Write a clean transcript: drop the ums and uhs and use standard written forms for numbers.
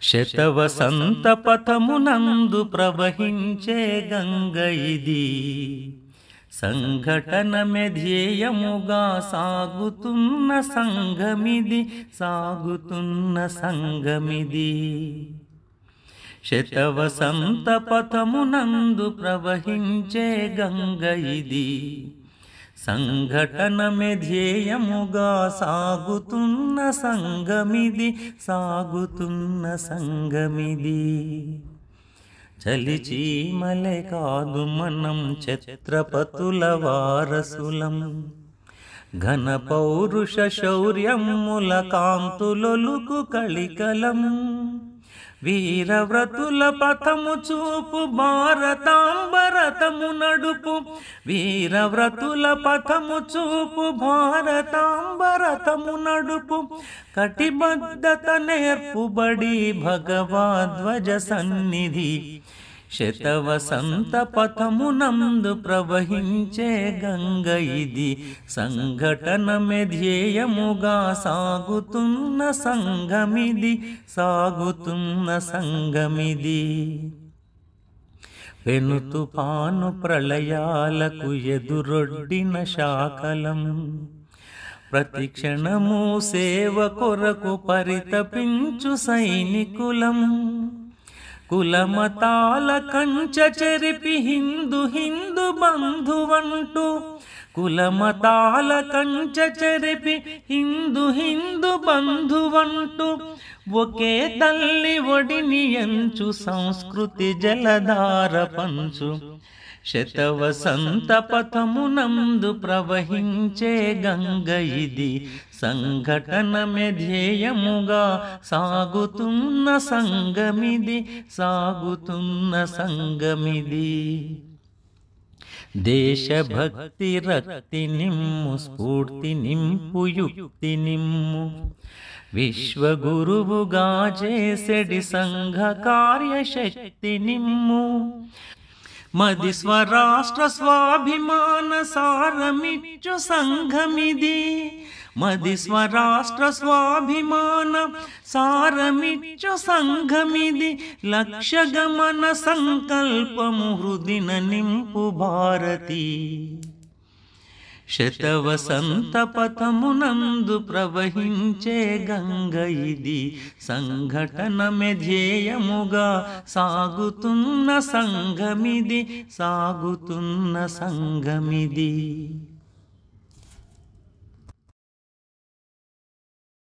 శతవసంత పథమునందు ప్రవహించే గంగ ఇది. సంఘటనమే ధ్యేయముగా సాగుతున్న సంఘమిది, సాగుతున్న సంఘమిది. శతవసంత పథమునందు ప్రవహించే గంగ ఇది. సంఘటనమే ధ్యేయముగా సాగుతున్న సంఘమిది, సాగుతున్న సంఘమిది. చలిచీమలే కాదు మనం ఛత్రపతుల వారసులం. ఘన పౌరుష శౌర్యముల కాంతులొలుకు కళికలం. వీరవ్రతుల పథము చూపు భారతాంబరతము నడుపు. వీరవ్రతుల పథము చూపు భారతాంబరతము నడుపు. కటిబద్ధత నేర్పుబడి భగవద్వజ సన్నిధి. శతవసంత పథమునందు ప్రవహించే గంగ ఇది. సంఘటనమే ధ్యేయముగా సాగుతున్న సంఘమిది, సాగుతున్న సంఘమిది. పెనుతుపాను ప్రళయాలకు ఎదురొడ్డిన శాకలం. ప్రతిక్షణము సేవ కొరకు పరితపించు సైనికులం. కులమతాల కంచ చెరిపి హిందూ హిందూ బంధువంటూ. కులమతాల కంచ చెరిపి హిందూ హిందూ బంధువంటూ. ఒకే తల్లి ఒడిని ఎంచు సంస్కృతి జలధార పంచు. శతవసంత పథమునందు ప్రవహించే గంగ ఇది. సంఘటనమే ధ్యేయముగా సాగుతున్న సంఘమిది, సాగుతున్న సంఘమిది. దేశభక్తి రక్తి నిమ్ము, స్ఫూర్తి నింపు యుక్తి నిమ్ము. విశ్వగురువుగా చేసెడి సంఘ కార్యశక్తి నిమ్ము. మది స్వరాష్ట్ర స్వాభిమాన సారమిచ్చు సంఘమిది. మది స్వరాష్ట్ర స్వాభిమాన సారమిచ్చు సంఘమిది. లక్ష్యగమన సంకల్పము హృదిన నింపు భారతి. శతవసంత పథమునందు ప్రవహించే గంగ ఇది. సంఘటనమే ధ్యేయముగా సాగుతున్న సంఘమిది, సాగుతున్న సంఘమిది.